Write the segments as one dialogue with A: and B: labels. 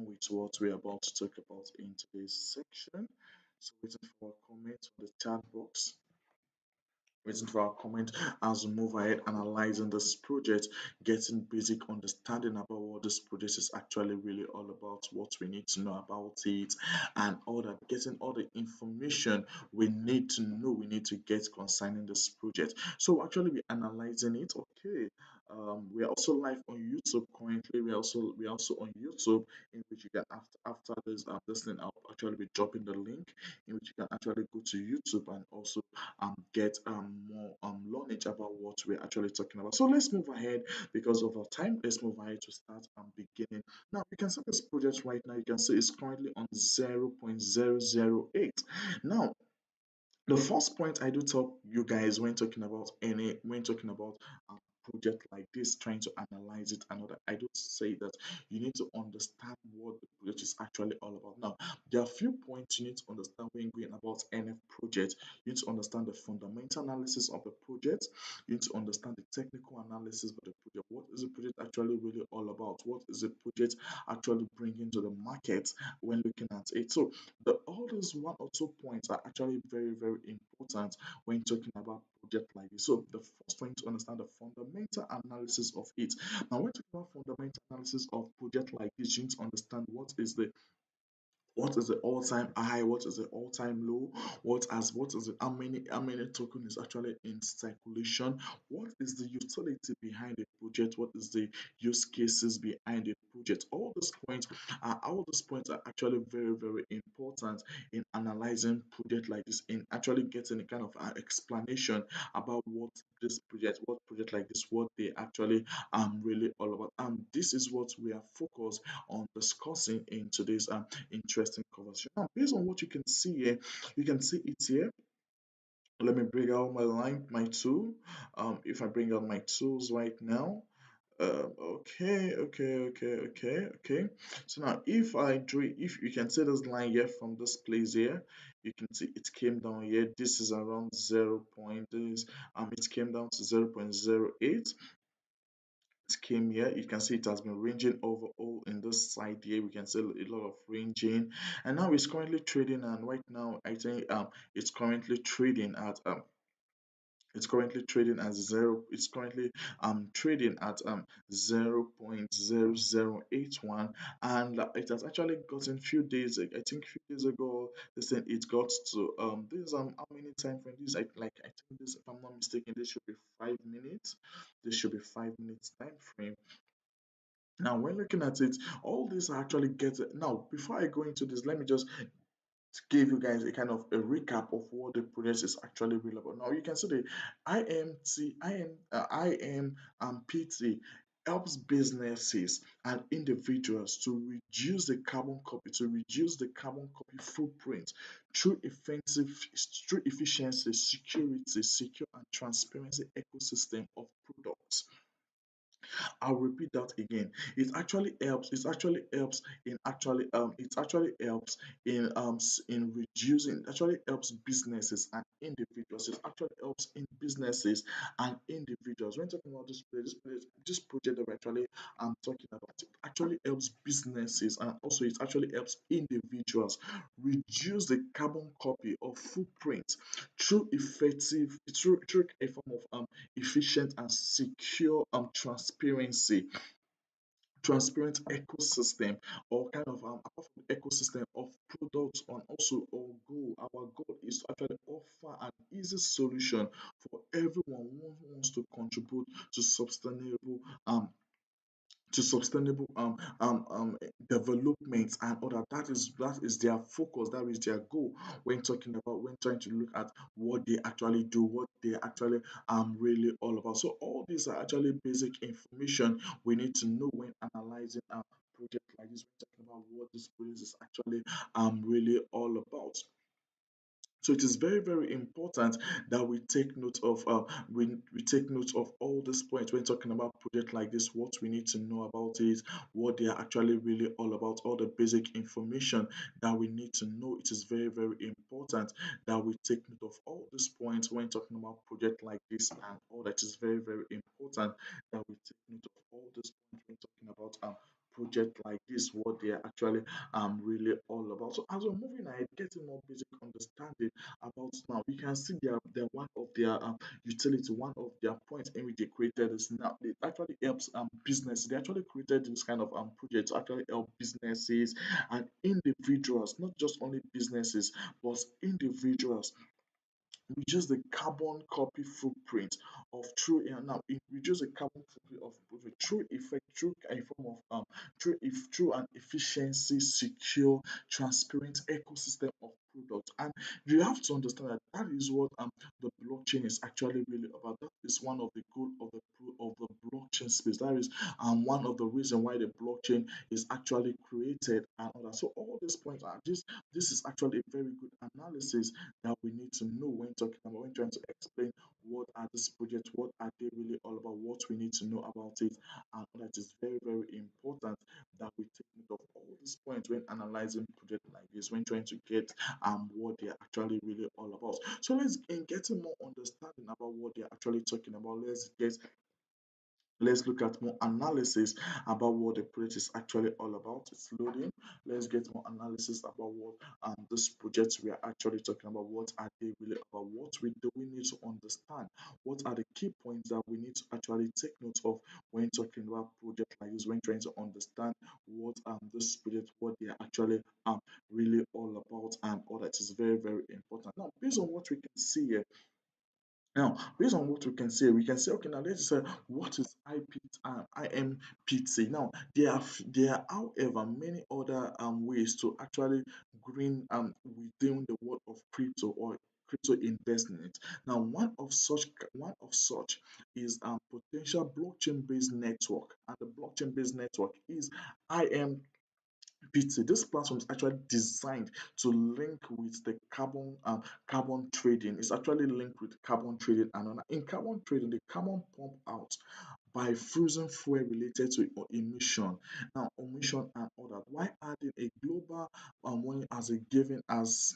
A: with what we're about to talk about in today's section. So waiting for a comment on the chat box. Waiting for our comment as we move ahead analyzing this project, getting basic understanding about what this project is actually really all about, what we need to know about it, and all that, getting all the information we need to know, we need to get concerning this project. So actually we're analyzing it. Okay. We are also live on YouTube currently. We are also on YouTube, in which you can after this this thing, I'll actually be dropping the link in which you can actually go to YouTube and also get more knowledge about what we're actually talking about. So let's move ahead because of our time. Let's move ahead to start beginning. Now you can see this project right now. You can see it's currently on 0.008. Now the first point I do talk you guys when talking about a project like this, trying to analyze it and all that, I do say that you need to understand what the project is actually all about. Now, there are a few points you need to understand when going about NF project. You need to understand the fundamental analysis of the project. You need to understand the technical analysis of the project. What is the project actually really all about? What is the project actually bringing to the market when looking at it? So all these one or two points are actually very, very important when talking about project like this. So the first one to understand the fundamental analysis of it. Now, when talking about fundamental analysis of project like this, you need to understand what is the all-time high, what is the all-time low, what is it, how many token is actually in circulation, what is the utility behind the project, what is the use cases behind the project. All these points are actually very, very important in analyzing project like this, in actually getting a kind of explanation about what project like this, what they actually really all about. This is what we are focused on discussing in today's interesting conversation. Now, based on what you can see here, you can see it here. Let me bring out my tool. If I bring out my tools right now, okay. So now, if you can see this line here from this place here, you can see it came down here. This is around 0. It came down to 0.08. It came here. You can see it has been ranging over all in this side here. We can see a lot of ranging, and now it's currently trading. And right now, I think it's currently trading at it's currently trading at 0.0081, and it has actually gotten few days, I think few days ago, they said it got to this how many time frame this, I think this, if I'm not mistaken, this should be 5 minutes. This should be 5 minutes time frame. Now, when looking at it, all these are actually get now. Before I go into this, let me just give you guys a kind of a recap of what the project is actually real about. Now, you can see the IMPT helps businesses and individuals to reduce the carbon copy footprint through effective, through efficiency, security, secure and transparency ecosystem of products. I'll repeat that again. It actually helps. It actually helps in reducing. It actually helps businesses and individuals. It actually helps in businesses and individuals. When talking about this project that we're actually talking about, it actually helps businesses and also it actually helps individuals reduce the carbon copy or footprint through a form of efficient and secure transparent ecosystem, or kind of apart from ecosystem of products. And also our goal is to actually offer an easy solution for everyone who wants to contribute to sustainable development and other. That is their focus, that is their goal when trying to look at what they actually do, what they actually really all about. So all these are actually basic information we need to know when analyzing a project like this, when talking about what this project is actually really all about. So it is very, very important that we take note of all these points when talking about project like this, what we need to know about it, what they are actually really all about, all the basic information that we need to know. It is very, very important that we take note of all these points when talking about project like this, and all that is very, very important that we take note of all these points when talking about project like this, what they are actually really all about. So as we're moving ahead, getting more basic understanding about now, we can see their one of their utility, one of their points in which they created is now it actually helps business. They actually created this kind of project to actually help businesses and individuals, not just only businesses, but individuals reduce the carbon copy footprint of true now it reduce the carbon footprint of a true effect through a form of through an efficiency, secure, transparent ecosystem of products. And you have to understand that that is what the blockchain is actually really about. That is one of the goal of the blockchain space. That is one of the reason why the blockchain is actually created and all that. So all these points are this is actually a very good analysis that we need to know when talking about when trying to explain what are these projects, what are they really all about, what we need to know about it, and that is very, very important that we take note of all these points when analyzing projects like this, when trying to get what they're actually really all about. So let's in getting more understanding about what they're actually talking about, let's look at more analysis about what the project is actually all about. It's loading. Let's get more analysis about what this project we are actually talking about. What are they really about? What we do we need to understand? What are the key points that we need to actually take note of when talking about project like this? When trying to understand what this project, what they are actually really all about, and all that is very, very important. Now, based on what we can see here, now, based on what we can say, okay, now let's say what is IMPT? Now, there are, however, many other ways to actually green within the world of crypto or crypto investment. Now, one of such is potential blockchain-based network, and the blockchain-based network is IM PT. This platform is actually designed to link with the carbon trading. It's actually linked with carbon trading, and in carbon trading, the carbon pump out by frozen fuel related to emission, now emission and all that. Why adding a global money as a given as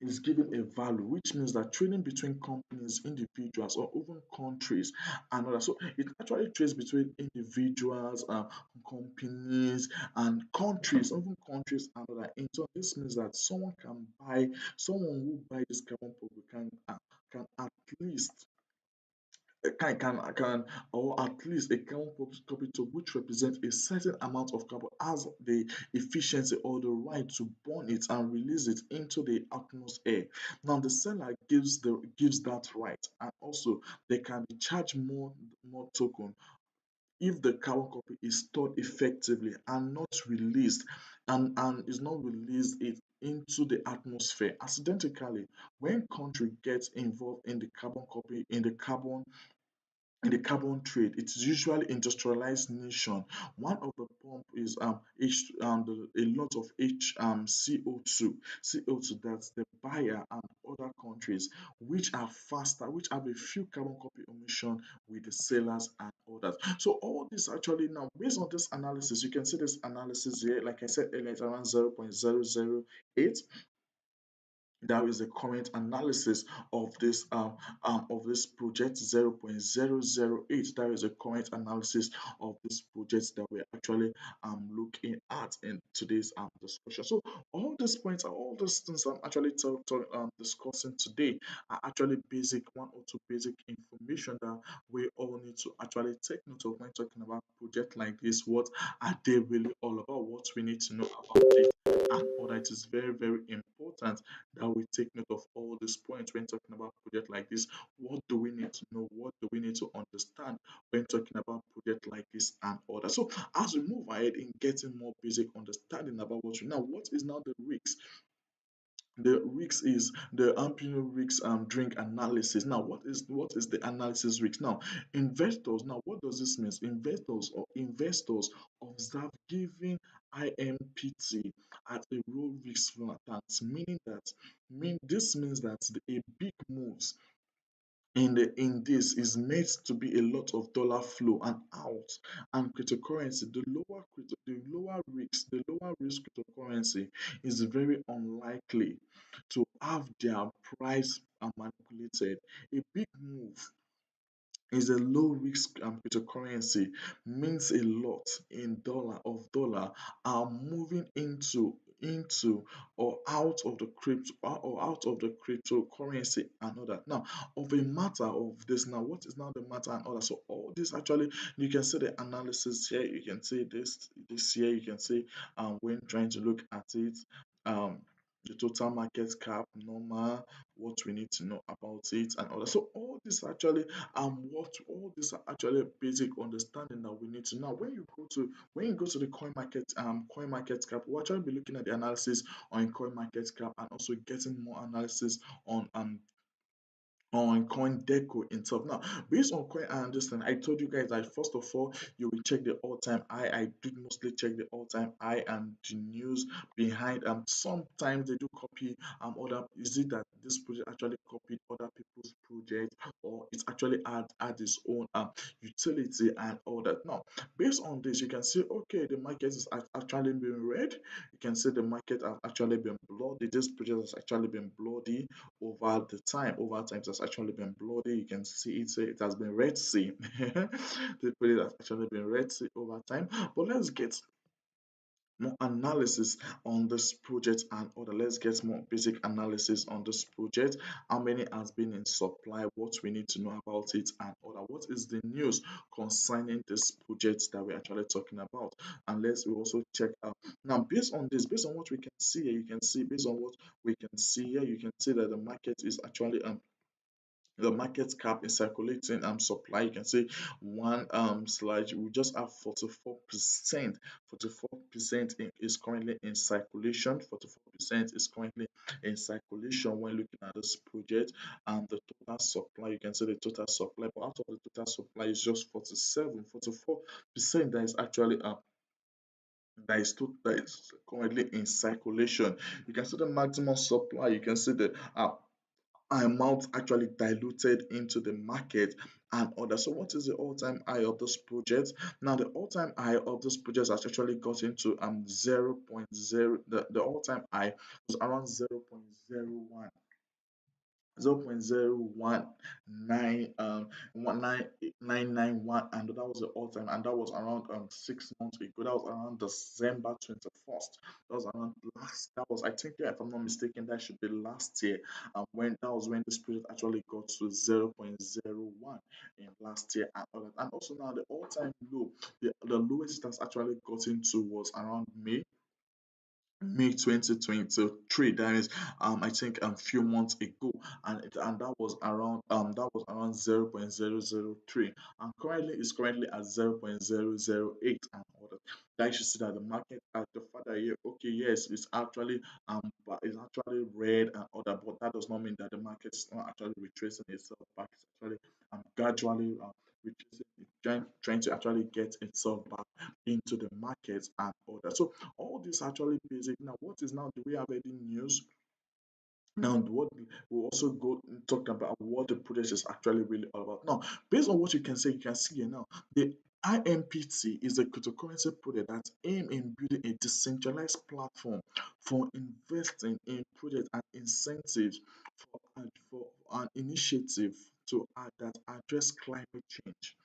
A: is given a value, which means that trading between companies, individuals, or even countries and other. So it actually trades between individuals, companies, and countries, even countries and other. In turn, this means that someone who buy this carbon copy can at least can or at least a carbon copy to which represents a certain amount of carbon has the efficiency or the right to burn it and release it into the atmosphere. Now the seller gives that right, and also they can be charged more token if the carbon copy is stored effectively and not released and is not released it into the atmosphere accidentally. When country gets involved in the carbon copy in the carbon trade, it is usually industrialized nation. One of the pump is a lot of CO2, CO2 that's the buyer and other countries which are faster, which have a few carbon copy emission with the sellers and others. So all this actually now based on this analysis, you can see this analysis here, like I said earlier, it's around 0.008. That is the current analysis of this project 0.008. That is the current analysis of this project that we're actually looking at in today's discussion. So all these points are all those things I'm actually discussing today are actually basic one or two basic information that we all need to actually take note of when talking about project like this. What are they really all about? What we need to know about it and all that is very, very important that we take note of all these points when talking about project like this. What do we need to know? What do we need to understand when talking about project like this and all that? So as we move ahead in getting more basic understanding about what is now the risks. The risk is the Ampino risk drink analysis. Now, what is the analysis risk? Now, investors. Now, what does this mean? Investors observe giving IMPT at a low risk stance, meaning that this means that a big moves in this is made to be a lot of dollar flow and out, and cryptocurrency the lower risk cryptocurrency is very unlikely to have their price manipulated. A big move is a low risk cryptocurrency, means a lot in dollar are moving into or out of the crypto or out of the cryptocurrency and all that. Now, of a matter of this, now what is now the matter and all that? So all this actually, you can see the analysis here, you can see this here, you can see when trying to look at it, um the total market cap, normal, what we need to know about it and all that. So all this actually what all these are actually basic understanding that we need to know. When you go to the coin market cap, we'll actually be looking at the analysis on coin market cap and also getting more analysis on CoinDeco itself. Now, based on Coin I understand, I told you guys that first of all, you will check the all-time high. I did mostly check the all-time high and the news behind. Sometimes they do copy other. Is it that this project actually copied other people's project, or it's actually add its own utility and all that? Now, based on this, you can see okay, the market is actually being red. You can see the market has actually been bloody. This project has actually been bloody over time it has actually been bloody. You can see it has been red sea. The period has actually been red sea over time. But let's get more analysis on this project and other. Let's get more basic analysis on this project. How many has been in supply, what we need to know about it and other. What is the news concerning this project that we're actually talking about? And let's we also check out now based on this, based on what we can see here, you can see based on what we can see here, you can see that the market is actually the market cap is circulating supply. You can see one slide we just have 44% is currently in circulation. 44% is currently in circulation when looking at this project. And the total supply, you can see the total supply, but out of the total supply is just 44% that is actually that is currently in circulation. You can see the maximum supply, you can see the amount actually diluted into the market and other. So what is the all-time high of this project? Now the all-time high of this project has actually got into 0.0, the all-time high was around 0.01 0.019 1991, and that was the all time, and that was around 6 months ago. That was around December 21st. That was around last, that was, I think, yeah, if I'm not mistaken, that should be last year. And when that was when this period actually got to 0.01 in last year and all that. And also now the all-time low, the lowest it has actually gotten to was around May 2023. That is, I think a few months ago, and that was around 0.003, and currently is currently at 0.008, and all that. That you should see that the market at the further here, okay, yes, it's actually but it's actually red and other, but that does not mean that the market is not actually retracing itself back. It's actually gradually retracing, trying to actually get itself back into the market and all that. So all this actually basic. Now, what is now? Do we have any news? Now, what we also go and talk about what the project is actually really all about. Now, based on what you can say, you can see here now the IMPT is a cryptocurrency project that aim in building a decentralized platform for investing in projects and incentives for an initiative that address climate change.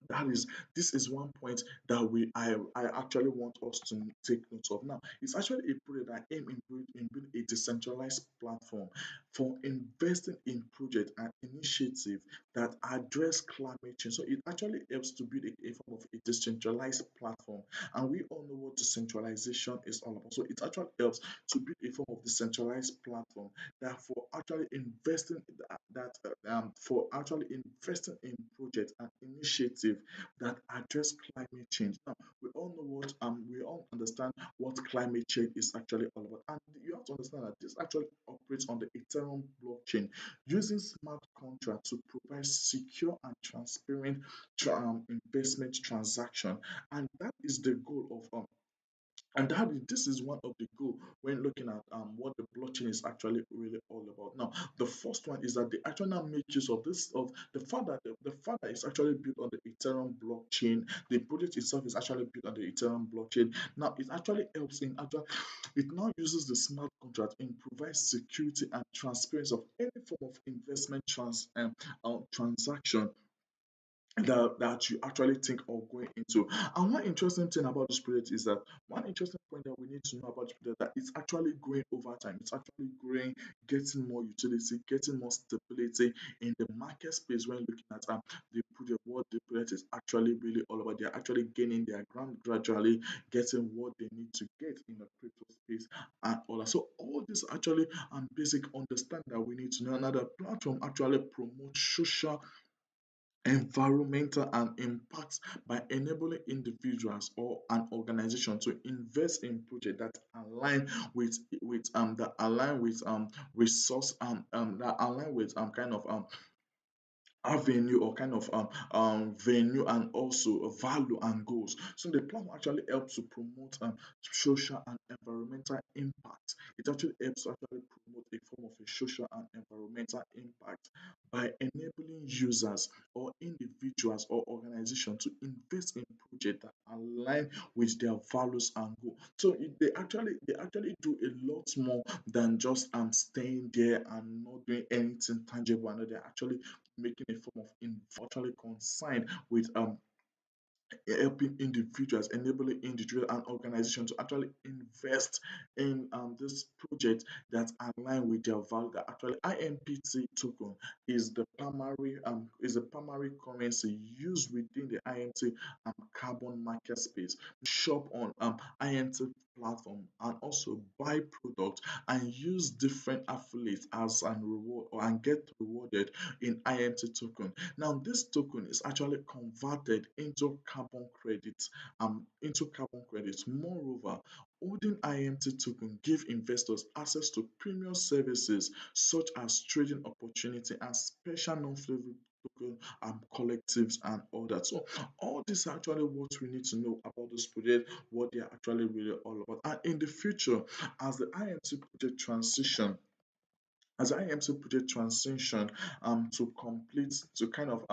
A: That is, this is one point that I actually want us to take note of. Now, it's actually a project that aim in building a decentralized platform for investing in project and initiative that address climate change. So it actually helps to build a form of a decentralized platform, and we all know what decentralization is all about. So it actually helps to build a form of decentralized platform that for actually investing for actually investing in projects and initiative that address climate change. Now, we all understand what climate change is actually all about, and you have to understand that this actually operates on the Ethereum blockchain using smart contracts to provide secure and transparent investment transaction, and that is the goal of and this is one of the goal when looking at what the blockchain is actually really all about. Now, the first one is that they actually now make use of this of the fact that it's actually built on the Ethereum blockchain. The project itself is actually built on the Ethereum blockchain. Now, it actually helps in actual It now uses the smart contract and provides security and transparency of any form of investment transaction that you actually think of going into. And one interesting thing about this project is that one interesting point that we need to know about this project that it's actually growing over time. It's actually growing, getting more utility, getting more stability in the market space when looking at the project, what the project is actually really all about. They're actually gaining their ground gradually, getting what they need to get in the crypto space and all that. So all this actually basic understanding that we need to know. Another platform actually promotes social environmental and impacts by enabling individuals or an organization to invest in projects that align with resource that align with kind of avenue or kind of venue and also value and goals. So the platform actually helps to promote social and environmental impact. It actually helps to actually promote a form of a social and environmental impact by enabling users or individuals or organizations to invest in projects that align with their values and goals. So they actually do a lot more than just staying there and not doing anything tangible. And they're actually making a form of virtually consigned with helping individuals, enabling individuals and organizations to actually invest in this project that align with their value. That actually IMPT token is the primary currency used within the IMT carbon market space. Shop on IMT platform and also buy products and use different affiliates as an reward or and get rewarded in IMT token. Now, this token is actually converted into carbon credits. Moreover, holding IMT token give investors access to premium services such as trading opportunity and special non-flavorable token collectives and all that. So all this is actually what we need to know about this project, what they are actually really all about. And in the future, as the IMT project transition as IMC project transition to complete to kind of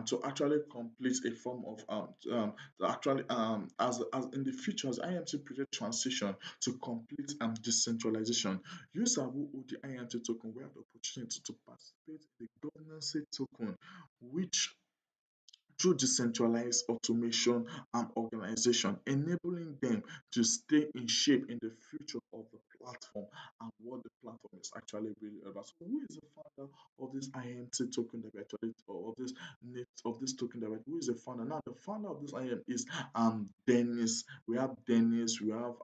A: to actually complete a form of to actually as in the future as IMC project transition to complete decentralization, user who hold the IMC token will have the opportunity to participate in the governance token, which through decentralized automation and organization, enabling them to stay in shape in the future of the platform and what the platform is actually really about. So, who is the founder of this IMT token that we actually, or of this token that we, who is the founder? Now, the founder of this IM is Dennis. We have Dennis, we have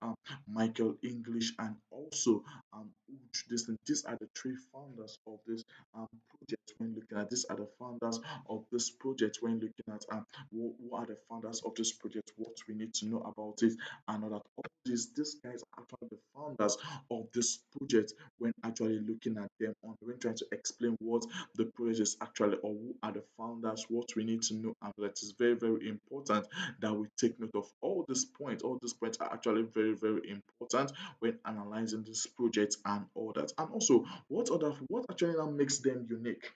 A: Michael English, and also Uj. These are the three founders of this project. When looking at these are the founders of this project when looking at who are the founders of this project, what we need to know about it, and all that. All these guys are actually the founders of this project when actually looking at them on when trying to explain what the project is actually or who are the founders, what we need to know, and that is very, very important that we take note of all these points. All these points are actually very, very important when analyzing this project and all that. And also, what actually now makes them unique?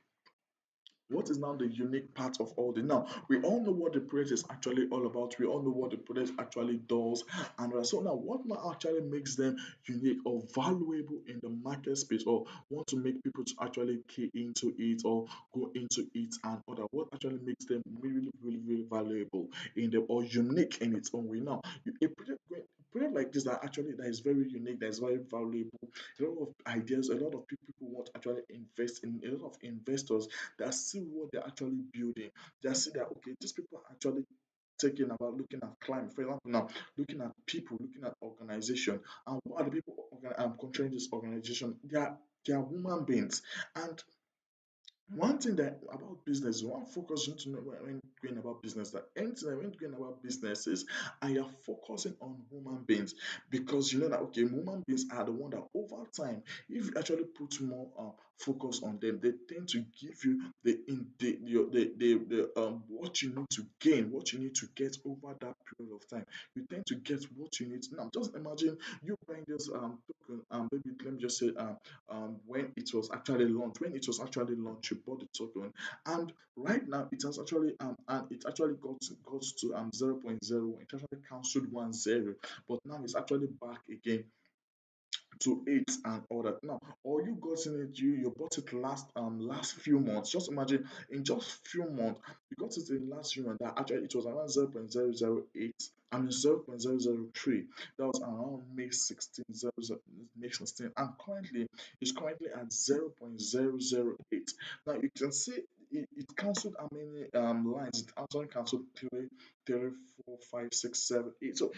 A: What is now the unique part of all the now we all know what the project is actually all about, we all know what the project actually does, and so now what now actually makes them unique or valuable in the market space or want to make people to actually key into it or go into it and other, what actually makes them really really really valuable in the or unique in its own way. Now a project like this that is very unique, that is very valuable, a lot of ideas, a lot of people want to actually invest in, a lot of investors that see what they're actually building. They see that okay, these people are actually taking about looking at climate. For example, now looking at people, looking at organization, and what are the people controlling this organization? They are human beings, and one thing that about business, one focus you need to know when going about business, that anything that when going about businesses, I are focusing on human beings because you know that okay, human beings are the one that over time, if you actually put more focus on them, they tend to give you the in the what you need to gain, what you need to get over that period of time. You tend to get what you need. Now, just imagine you buying this token, maybe let me just say when it was actually launched, you bought the token, and right now it has actually and it actually got to 0.01. It actually cancelled 10, but now it's actually back again to it and all that. Now, or you got in it, you bought it last few months. Just imagine in just few months, you got it in last few months that actually it was around 0.008. I mean 0.003. That was around May 16, May 16, and currently it's currently at 0.008. Now you can see it cancelled how many lines? It actually cancelled three, 4, 5, 6, 7, 8. So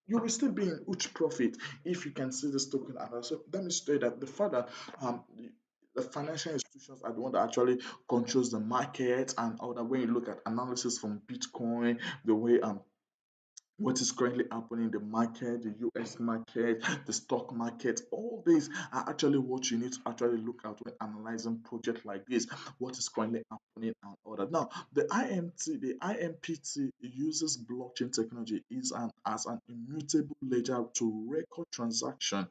A: you will still be in huge profit if you can see this token. And also, let me say that the fact that the financial institutions are the one that actually controls the market and all that. When you look at analysis from Bitcoin, the way what is currently happening in the market, the US market, the stock market, all these are actually what you need to actually look at when analyzing project like this, what is currently happening and all that. Now, the IMPT uses blockchain technology is as an immutable ledger to record transaction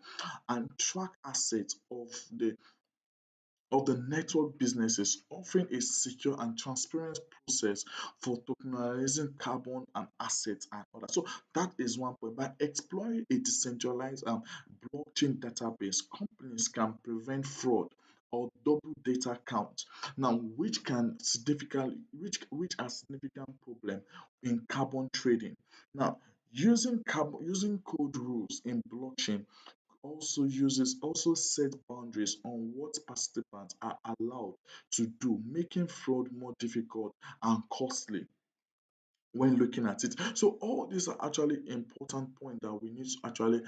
A: and track assets of the network businesses, offering a secure and transparent process for tokenizing carbon and assets and others. So that is one point. By exploring a decentralized blockchain database, companies can prevent fraud or double data count. Now, which are significant problem in carbon trading. Now, using code rules in blockchain also set boundaries on what participants are allowed to do, making fraud more difficult and costly when looking at it. So all these are actually important points that we need to actually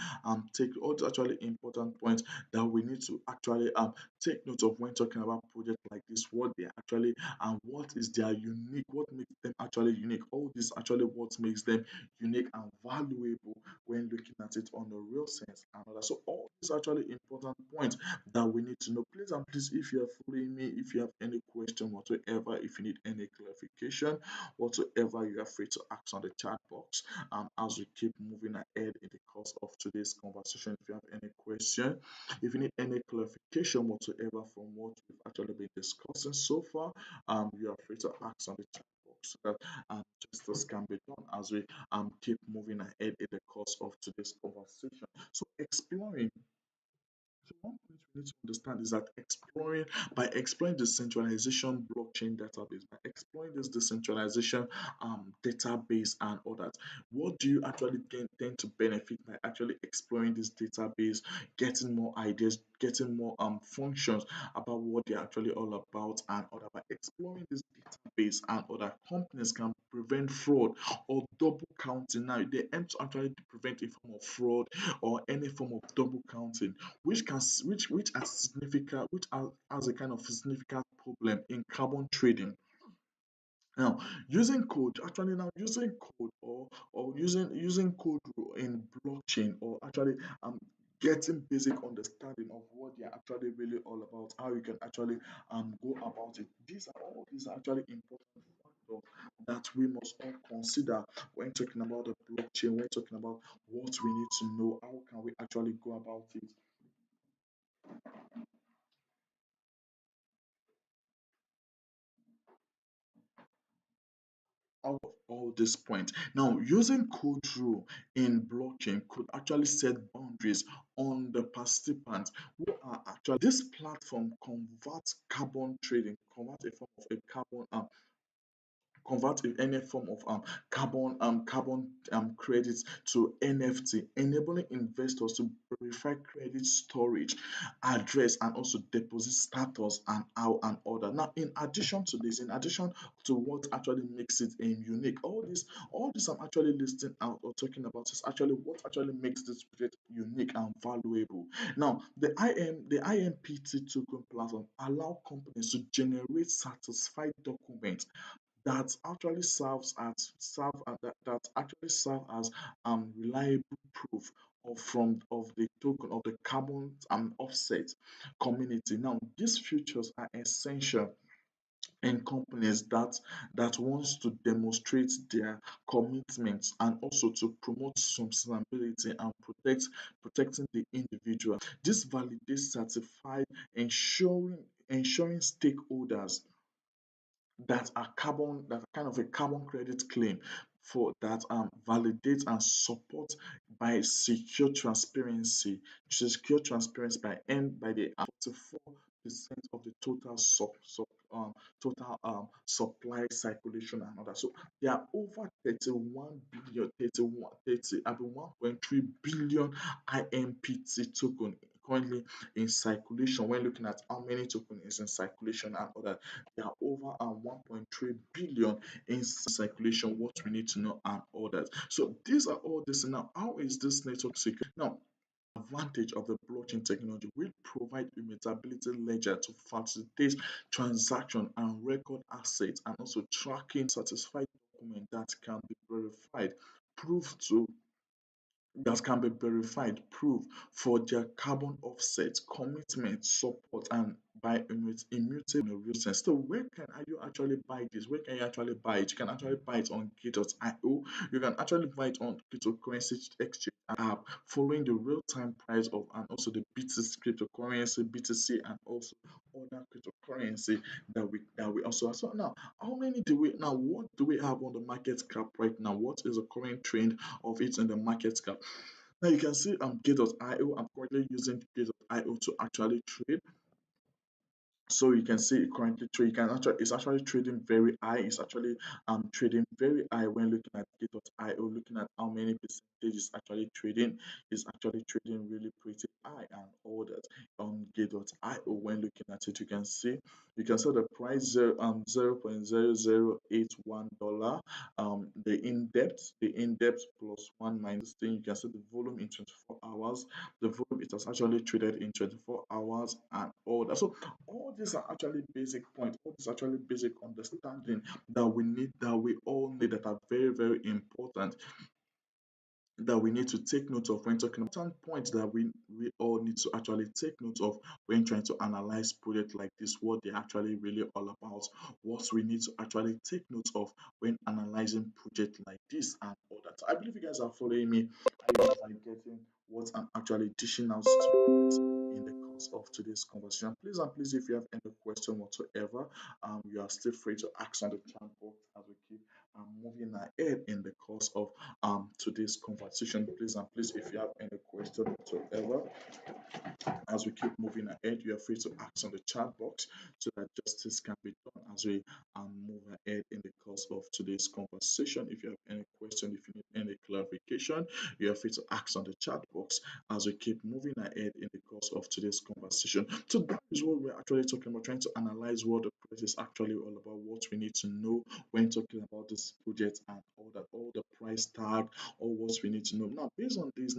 A: take all these actually important points that we need to actually take note of when talking about projects like this, what they actually and what is their unique, what makes them actually unique. All this actually what makes them unique and valuable when looking at it on the real sense and all that. So all these actually important points that we need to know. Please and please, if you are following me, if you have any question whatsoever, if you need any clarification whatsoever, you are free to ask on the chat box. As we keep moving ahead in the course of today's conversation, if you have any question, if you need any clarification whatsoever from what we've actually been discussing so far, you are free to ask on the chat box so that justice can be done as we keep moving ahead in the course of today's conversation. So exploring so one point we need to understand is that by exploring the centralization blockchain database, by exploring this decentralization database and all that, what do you actually tend to benefit by actually exploring this database, getting more ideas, getting more functions about what they're actually all about and other. By exploring this database and other companies can prevent fraud or double counting. Now they aim to actually prevent a form of fraud or any form of double counting which are significant which are has a kind of significant problem in carbon trading. Now, using code or using code in blockchain or actually getting basic understanding of what they're actually really all about, how you can actually go about it. These are actually important factors that we must all consider when talking about the blockchain, when talking about what we need to know, how can we actually go about it. Out of all this point. Now, using code rule in blockchain could actually set boundaries on the participants who are actually this platform converts carbon trading, converts a form of a carbon convert in any form of carbon credits to NFT, enabling investors to verify credit storage, address, and also deposit status and how and order. Now, in addition to what actually makes it unique, all this I'm actually listing out or talking about is actually what actually makes this project unique and valuable. Now, the IMPT token platform allow companies to generate satisfied documents that actually serve as reliable proof of the token of the carbon offset community. Now, these features are essential in companies that wants to demonstrate their commitments and also to promote sustainability and protecting the individual. This validates certified ensuring stakeholders that are kind of a carbon credit claim for that validates and support by secure transparency by the 44% of the total supply circulation and other. So there are over 31 billion, 31, 30, I mean 1.3 billion IMPT token currently in circulation. When looking at how many token is in circulation and other, there are over 1.3 billion in circulation. What we need to know and all that. So these are all this. Now, how is this network secure? Now, advantage of the blockchain technology will provide immutability ledger to facilitate transaction and record assets, and also tracking certified document that can be verified, proof for their carbon offset, commitment, support, and by immutable in a real sense. So where can you actually buy this? Where can you actually buy it? You can actually buy it on Gate.io. You can actually buy it on cryptocurrency exchange app, following the real-time price of and also the BTC cryptocurrency, BTC, and also other cryptocurrency that we also have. So now, how many do we now? What do we have on the market cap right now? What is the current trend of it in the market cap? Now you can see Gate.io. I'm currently using Gate.io to actually trade. So you can see it currently trade. You can actually it's actually trading very high. It's actually trading very high when looking at Gate.io, looking at how many percentage is actually trading. It's actually trading really pretty high and all that on Gate.io. When looking at it, you can see the price 0.0081 dollar. The in depth plus one minus thing. You can see the volume in 24 hours. The volume it has actually traded in 24 hours and all that. So all these are actually basic points, all these actually basic understanding that we all need, that are very, very important, that we need to take note of when talking about important points that we all need to actually take note of when trying to analyze project like this, what they're actually really all about, what we need to actually take note of when analyzing project like this and all that. I believe you guys are following me. You guys are getting what I'm actually dishing out to you guys in the course of today's conversation. Please and please, if you have any question whatsoever, you are still free to ask on the chat box as we keep moving ahead in the course of today's conversation. Please and please, if you have any question whatsoever, as we keep moving ahead, you are free to ask on the chat box so that justice can be done as we move ahead in the course of today's conversation. If you have any question, if you need any clarification, you are free to ask on the chat box as we keep moving ahead in the course of today's conversation. So that is what we're actually talking about, trying to analyze what the price is actually all about, what we need to know when talking about this project and all that, all the price tag, all what we need to know. Now, based on this,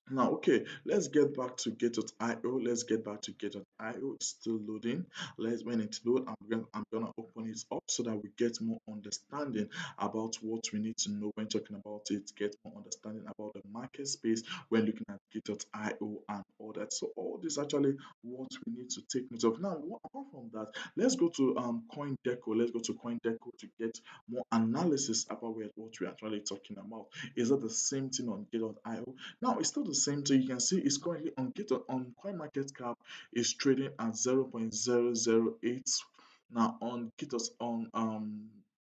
A: now, okay, let's get back to Get.io. Let's get back to Get.io. It's still loading. When it's load, I'm gonna open it up so that we get more understanding about what we need to know when talking about it. Get more understanding about the market space when looking at Get.io and all that. So all this actually what we need to take note of. Now, apart from that, let's go to CoinDeco. Let's go to CoinDeco to get more analysis about what we're actually talking about. Is that the same thing on Get.io? Now it's still the same thing. You can see it's currently on CoinMarketCap is trading at 0.008. Now on Gitos on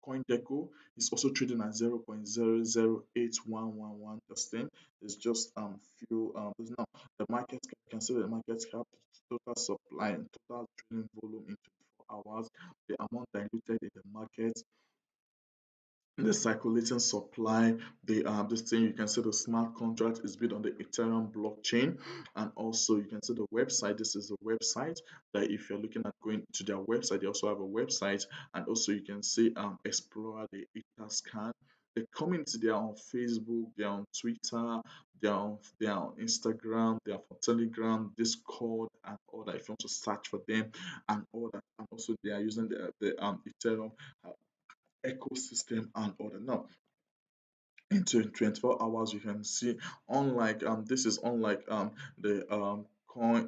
A: CoinDeco is also trading at 0.008111. This thing is just few there's now the market cap. You can see the market cap, total supply and total trading volume in 24 hours, the amount diluted in the market, the circulating supply, this thing. You can see the smart contract is built on the Ethereum blockchain, and also you can see the website. This is the website that if you're looking at going to their website, they also have a website, and also you can see Explorer, the Etherscan. The community, they are on Facebook, they are on Twitter, they are on Instagram, they are on Telegram, Discord, and all that. If you want to search for them and all that, and also they are using the Ethereum ecosystem and all that. Now, in 24 hours, you can see, unlike this is unlike the coin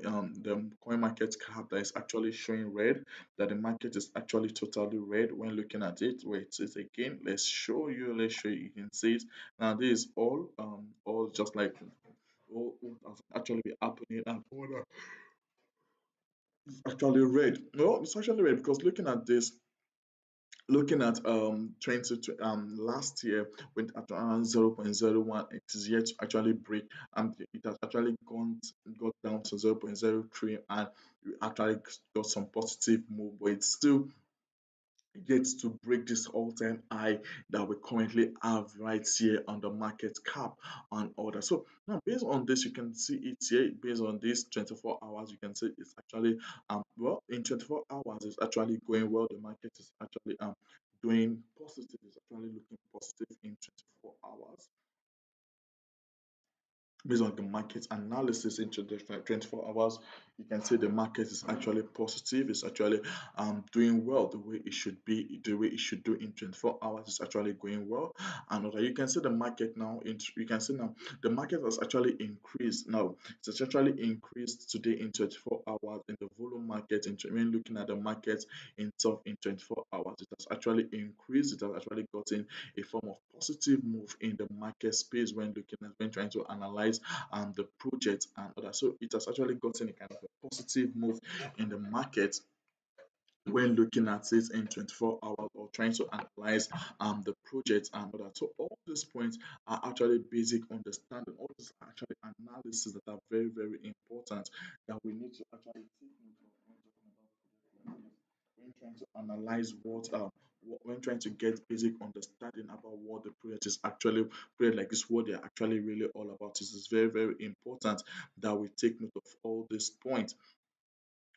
A: market cap that is actually showing red, that the market is actually totally red when looking at it. Wait, it again. Let's show you. You can see it now. This is all just like all what has actually been happening and all that is actually red. No, it's actually red because looking at this, looking at 20 last year went at around 0.01. It is yet to actually break, and it has actually got down to 0.03, and we actually got some positive move, but it's still yet to break this all-time high that we currently have right here on the market cap and order. So now based on this, you can see it here. Based on this 24 hours, you can see it's actually well, in 24 hours it's actually going well. The market is actually doing positive, it's actually looking positive in 24 hours based on the market analysis into the 24 hours. You can see the market is actually positive, it's actually doing well the way it should be, the way it should do in 24 hours. It's actually going well. And you can see the market now you can see now the market has actually increased. Now it's actually increased today in 24 hours in the volume market. When looking at the market itself in 24 hours, it has actually increased, it has actually gotten a form of positive move in the market space when looking at, when trying to analyze the project and others. So it has actually gotten a kind of a positive move in the market when looking at it in 24 hours or trying to analyze the project and all that. So all these points are actually basic understanding. All these are actually analysis that are very, very important that we need to actually take note of when talking about project like this. When trying to analyze when trying to get basic understanding about what the project is actually, project like this, what they're actually really all about. This is very, very important that we take note of all these points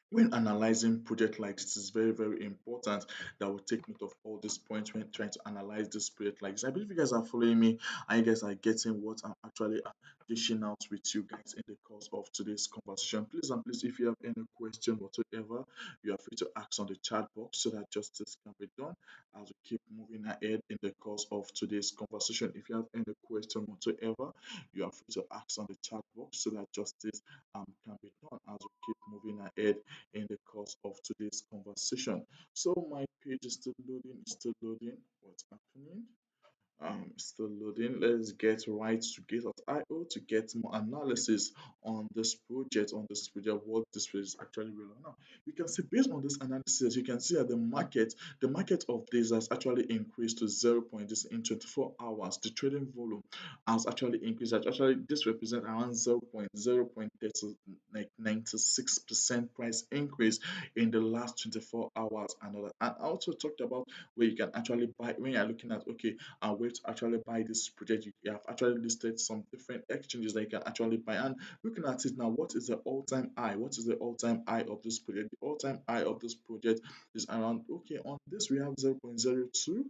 A: when analyzing project like this. Is very, very important that we take note of all these points when trying to analyze this project like this. I believe you guys are following me and you guys are getting what I'm actually dishing out with you guys in the course of today's conversation. Please and please, if you have any question whatsoever, you are free to ask on the chat box so that justice can be done as we keep moving ahead in the course of today's conversation. If you have any question whatsoever, you are free to ask on the chat box so that justice can be done as we keep moving ahead in the course of today's conversation. So my page is still loading, it's still loading. What's happening? Still loading. Let's get right to Gate.io to get more analysis on this project, what this project is actually real or not. You can see based on this analysis, you can see that the market of this has actually increased to 0. This in 24 hours. The trading volume has actually increased. Actually, this represents around 0.96% price increase in the last 24 hours. And I also talked about where you can actually buy when you're looking at okay where to actually buy this project. You have actually listed some different exchanges that you can actually buy. And looking at it now, what is the all-time high? What is the all-time high of this project? The all-time high of this project is around, okay, on this we have 0.02,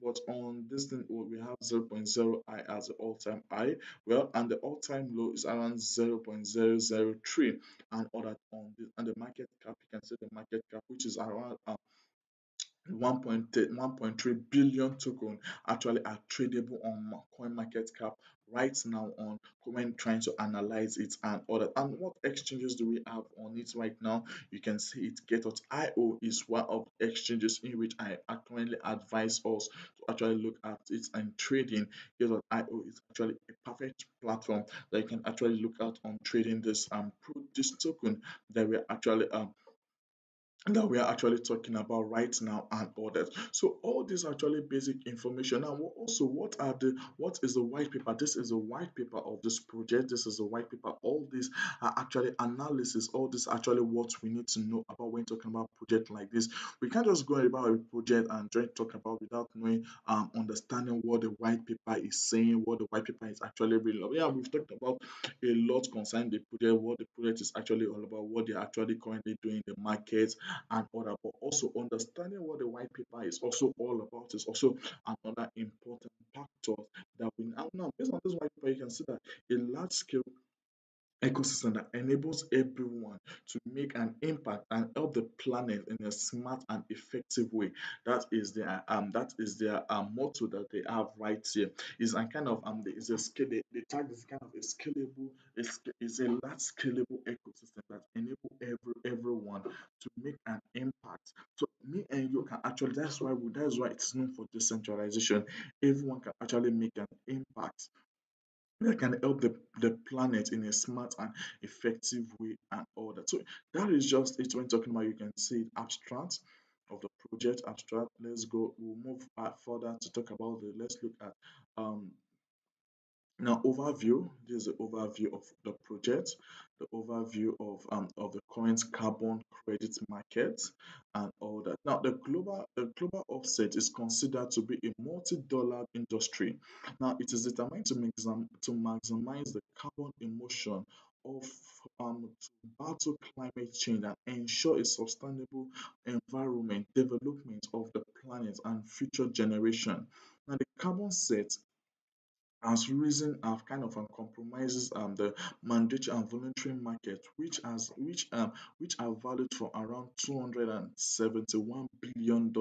A: but on this thing we have 0.0 I as the all-time high. Well, and the all-time low is around 0.003, and other on the market cap, you can see the market cap, which is around 1.3 billion token actually are tradable on coin market cap right now on when trying to analyze it and other. And what exchanges do we have on it right now? You can see it. Get.io is one of the exchanges in which I currently advise us to actually look at it and trading. Get.io is actually a perfect platform that you can actually look at on trading this token that we're actually talking about right now and others. So all these are actually basic information. Now, also, what is the white paper? This is a white paper of this project. This is a white paper. All these are actually analysis. All this are actually what we need to know about when talking about project like this. We can't just go about a project and try to talk about without knowing, understanding what the white paper is saying, what the white paper is actually really about. Yeah, we've talked about a lot concerning the project, what the project is actually all about, what they're actually currently doing in the market and other, but also understanding what the white paper is also all about is also another important factor that we now based on this white paper, you can see that a large scale ecosystem that enables everyone to make an impact and help the planet in a smart and effective way. That is their motto that they have right here. Is a kind of is a scale the tag is kind of a scalable, is a large scalable ecosystem that enable everyone to make an impact. So me and you can actually, that's why it's known for decentralization. Everyone can actually make an impact that can help the planet in a smart and effective way and all that. So that is just it when talking about, you can see it abstract of the project abstract. Let's go. We'll move further to talk about the. Let's look at um, now, overview. This is the overview of the project, the overview of the current carbon credit market and all that. Now, the global offset is considered to be a multi-dollar industry. Now, it is determined to maximize the carbon emission of to battle climate change and ensure a sustainable environment development of the planet and future generation. Now, the carbon set has risen kind of compromises the mandatory and voluntary market, which are valued for around $271 billion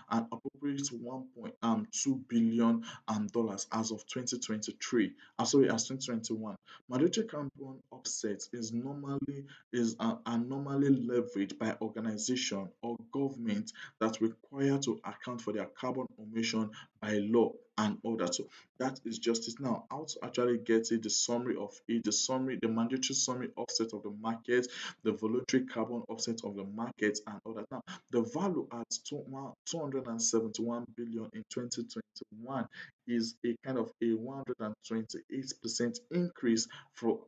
A: and appropriate 1.2 billion dollars as of 2023. Sorry, as 2021. Mandatory carbon offset are normally leveraged by organization or government that require to account for their carbon emission by law and order. So that is justice. Now, how to actually get it, the summary of it, the mandatory summary offset of the market, the voluntary carbon offset of the market, and all that. Now, the value at 271 billion in 2021 is a kind of a 128% increase from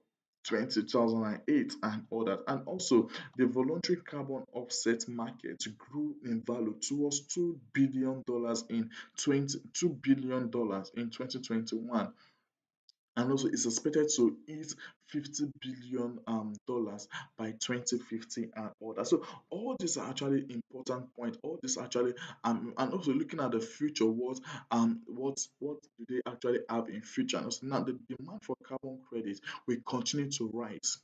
A: 2008 and all that. And also, the voluntary carbon offset market grew in value towards $2 billion in 2021, and also it's expected to hit $50 billion by 2050 and all that. So all these are actually important points. All this actually and also looking at the future, what do they actually have in future? And also now the demand for carbon credit will continue to rise.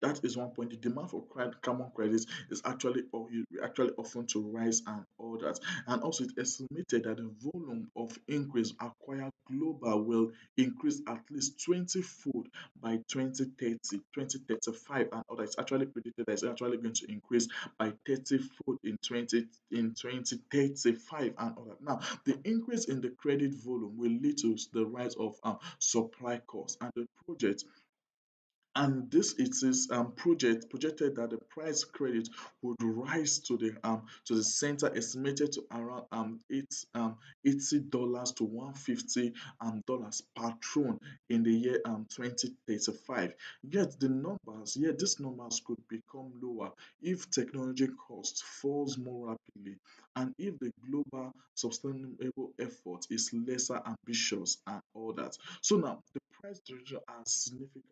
A: That is one point. The demand for carbon credits is actually often to rise and all that. And also, it's estimated that the volume of increase acquired global will increase at least 20-fold by 2030, 2035, and all that. It's actually predicted that it's actually going to increase by 30-fold in 2035 and all that. Now, the increase in the credit volume will lead to the rise of supply costs, and the project and this it is projected that the price credit would rise to the center, estimated to around $80 to $150 per tron in the year 2035. Yet these numbers could become lower if technology costs falls more rapidly and if the global sustainable effort is lesser ambitious and all that. So now the price reduction as significant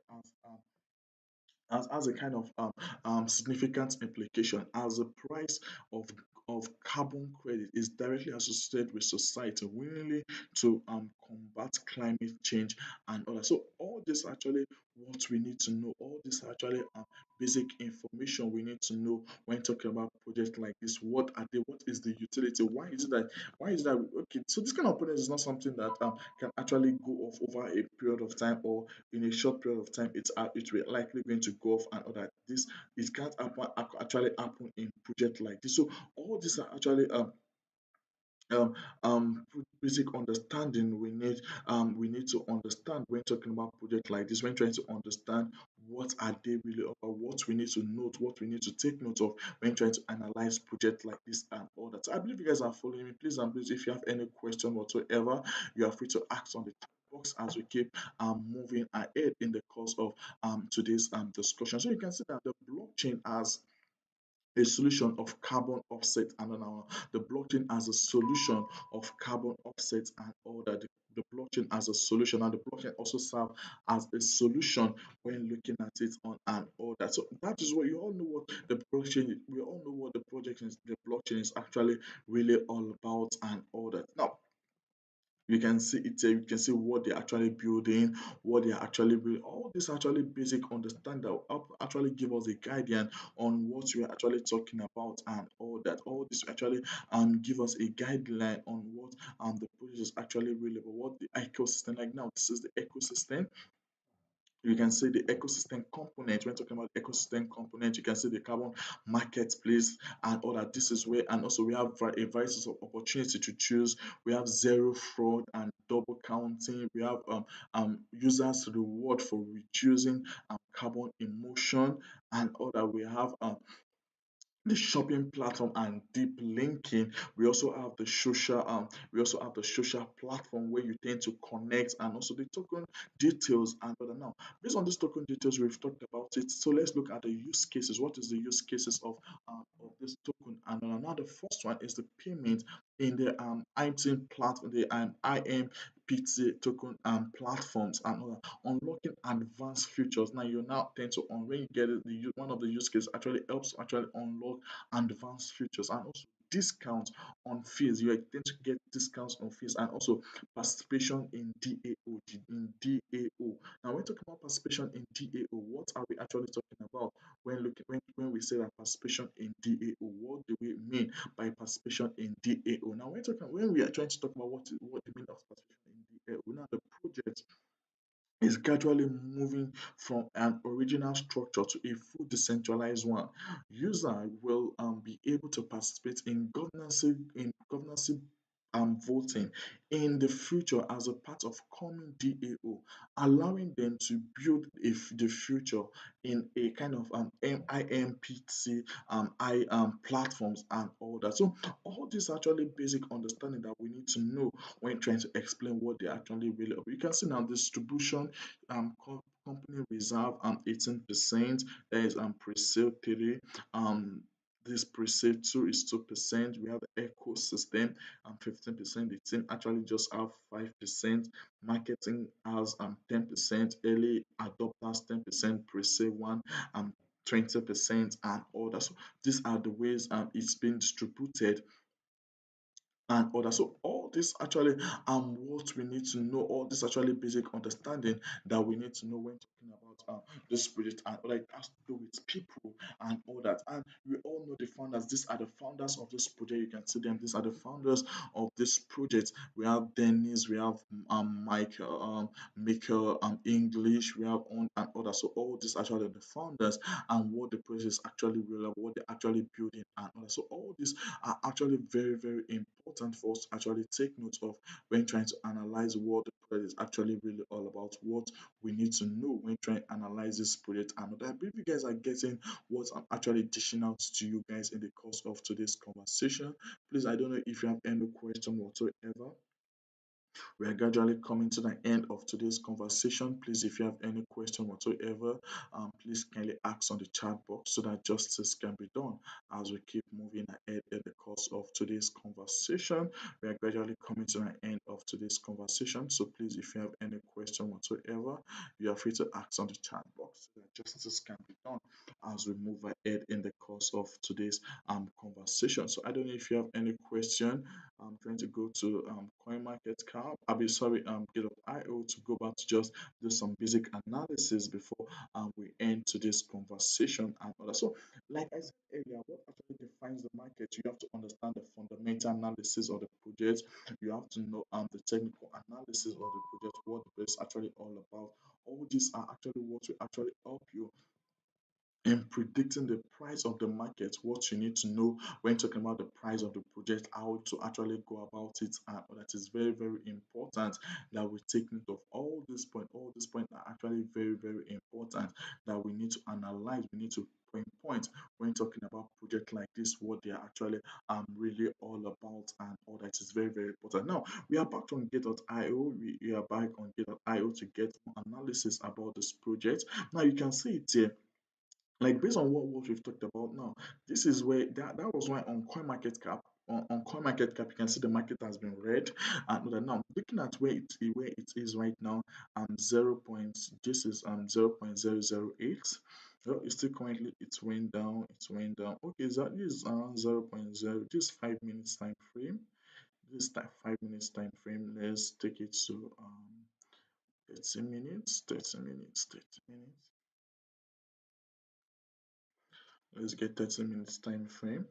A: as a kind of significant implication, as the price of carbon credit is directly associated with society willingly to combat climate change and all that. So all this actually what we need to know. All this actually basic information we need to know when talking about projects like this. What are they? What is the utility? Why is that okay? So this kind of project is not something that can actually go off over a period of time or in a short period of time. It will likely going to go off and all that. This it can't actually happen in project like this. So all these are actually um, basic understanding we need to understand when talking about project like this, when trying to understand what are they really about, what we need to note, what we need to take note of when trying to analyze project like this and all that. So I believe you guys are following me. Please and please, if you have any question whatsoever, you are free to ask on the chat box as we keep moving ahead in the course of today's discussion. So you can see that the blockchain has a solution of carbon offset and now the blockchain as a solution of carbon offset and all that. The blockchain as a solution and the blockchain also serve as a solution when looking at it on and all that. So that is what you all know what the blockchain we all know what the project is the blockchain is actually really all about and all that. Now you can see it you can see what they're actually building, what they're actually building. All this actually basic understand that will actually give us a guidance on what we're actually talking about and all that. All this will actually give us a guideline on what the project is actually really about, what the ecosystem like. Now this is the ecosystem. You can see the ecosystem component. When talking about ecosystem component, you can see the carbon marketplace and all that. This is where, and also we have a variety of opportunity to choose. We have zero fraud and double counting. We have users reward for reducing carbon emission and all that. We have the shopping platform and deep linking. We also have the social platform where you tend to connect, and also the token details and other. Now, based on these token details, we've talked about it, so let's look at the use cases. What is the use cases of this token? And now the first one is the payment in the IMT platform, the IMPT token platforms and other, unlocking advanced features. Now you now tend to on when you get it, one of the use cases actually helps to actually unlock advanced features, and also discounts on fees. You tend to get discounts on fees, and also participation in DAO. Now, when talking about participation in DAO, what are we actually talking about when we say that participation in DAO? What do we mean by participation in DAO? Now, when we are trying to talk about what the meaning of participation in DAO, now the project is gradually moving from an original structure to a full decentralized one. User will be able to participate in governance voting in the future as a part of coming DAO, allowing them to build the future in a kind of IMPT platforms and all that. So all these actually basic understanding that we need to know when trying to explain what they actually really are. You can see now distribution, company reserve 18%. There is pre-sale 3. Um, this pre-sale 2 is 2%. We have the ecosystem 15%. The team actually just have 5%. Marketing has 10%. Early adopters 10%. Pre-sale 1 20% and all that. So these are the ways it's been distributed and others. So all this actually what we need to know, all this actually basic understanding that we need to know when talking about this project, and like it has to do with people and all that. And we all know the founders. These are the founders of this project. You can see them. These are the founders of this project. We have Dennis, we have Michael, Michael English, we have on and others. So all these actually the founders and what the project is actually real, what they're actually building and others. So all these are actually very, very important for us to actually take note of when trying to analyze what the project is actually really all about, what we need to know when trying to analyze this project. And I believe you guys are getting what I'm actually dishing out to you guys in the course of today's conversation. Please, I don't know if you have any question whatsoever. We are gradually coming to the end of today's conversation. Please, if you have any question whatsoever, please kindly ask on the chat box so that justice can be done as we keep moving ahead in the course of today's conversation. We are gradually coming to the end of today's conversation. So please, if you have any question whatsoever, you are free to ask on the chat box so that justice can be done as we move ahead in the course of today's conversation. So I don't know if you have any question. I'm trying to go to CoinMarketCap. I'll be sorry, Get.io to go back to just do some basic analysis before we end today's conversation and all that. So, like I said earlier, what actually defines the market? You have to understand the fundamental analysis of the project. You have to know the technical analysis of the project, what the project is actually all about. All these are actually what will actually help you in predicting the price of the market. What you need to know when talking about the price of the project, how to actually go about it, and that is very, very important that we take note of all these points. All these points are actually very, very important that we need to analyze, we need to pinpoint when talking about project like this, what they are actually really all about, and all that is very, very important. Now we are back on Get.io. We are back on Get.io to get more analysis about this project. Now you can see it here, like based on what we've talked about now, this is where that was why on CoinMarketCap, on CoinMarketCap, you can see the market has been red and all that. Now looking at where it is right now, 0 point, this is 0.008. Well, it's still currently it went down. Okay, so this is 0 0.0, this 5 minutes time frame. This 5 minutes time frame, let's take it to 30 minutes, 30 minutes, 30 minutes. Let's get 30 minutes time frame.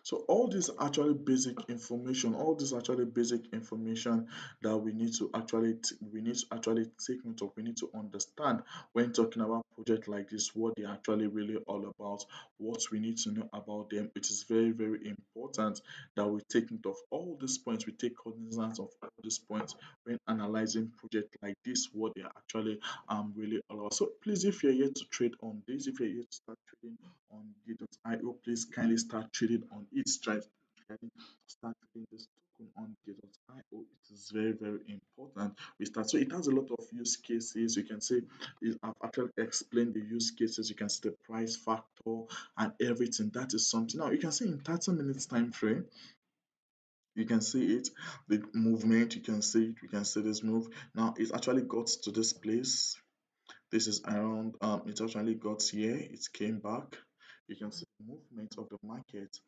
A: So all these actually basic information, all these actually basic information that we need to actually take note of, we need to understand when talking about project like this, what they're actually really all about, what we need to know about them. It is very, very important that we take note of all these points, we take cognizance of all these points when analyzing project like this, what they're actually really all about. So please, if you're here to trade on this, if you're here to start trading on Gate.io, please kindly start trading on it. Try kindly start trading this token on Gate.io. It is very, very important. We start. So it has a lot of use cases. You can see I've actually explained the use cases. You can see the price factor and everything. That is something. Now you can see in 30 minutes time frame, you can see it, the movement, you can see it, you can see this move. Now it actually got to this place. This is around it actually got here, it came back. You can see the movement of the market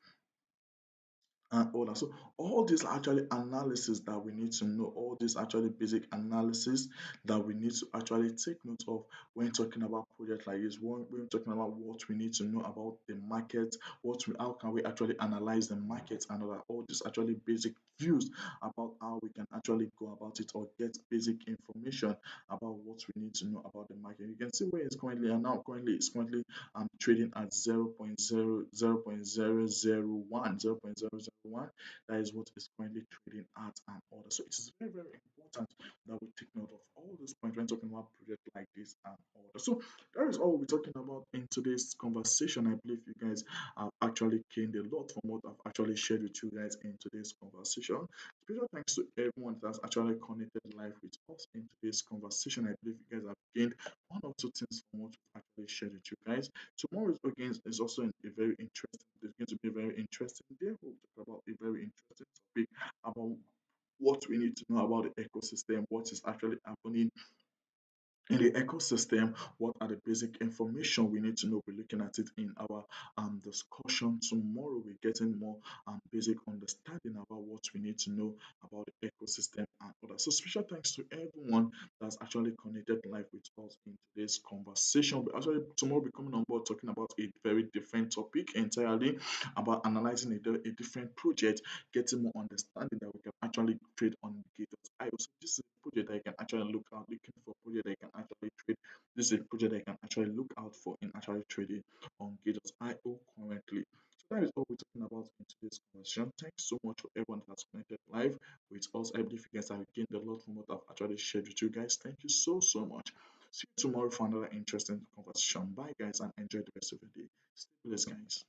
A: and all that. So all these actually analysis that we need to know, all these actually basic analysis that we need to actually take note of when talking about project like this, when talking about what we need to know about the market, how can we actually analyze the market and all these actually basic views about how we can actually go about it or get basic information about what we need to know about the market. You can see where it's currently and now currently it's currently trading at 0.00001. That is what is currently trading at and order. So it is very, very important that we take note of all those points when talking about projects like this and order. So that is all we'll be talking about in today's conversation. I believe you guys have actually gained a lot from what I've actually shared with you guys in today's conversation. Special thanks to everyone that's actually connected live with us in today's conversation. I believe you guys have gained one or two things from what we've actually shared with you guys. Tomorrow again is also a very interesting. It's going to be a very interesting day. We'll talk about a very interesting topic about what we need to know about the ecosystem, what is actually happening in the ecosystem, what are the basic information we need to know. We're looking at it in our discussion tomorrow. We're getting more basic understanding about what we need to know about the ecosystem and others. So special thanks to everyone that's actually connected live with us in today's conversation. But actually tomorrow we're coming on board talking about a very different topic entirely, about analyzing a different project, getting more understanding that we can actually trade on Gate.io. So this is a project that you can actually look out, looking for a project that you can actually trade. This is a project that you can actually look out for in actually trading on Gate.io currently. So that is all we're talking about in today's conversation. Thanks so much for everyone that's connected live with us. I believe you guys have gained a lot from what I've actually shared with you guys. Thank you so, so much. See you tomorrow for another interesting conversation. Bye, guys, and enjoy the rest of your day. Stay blessed, guys.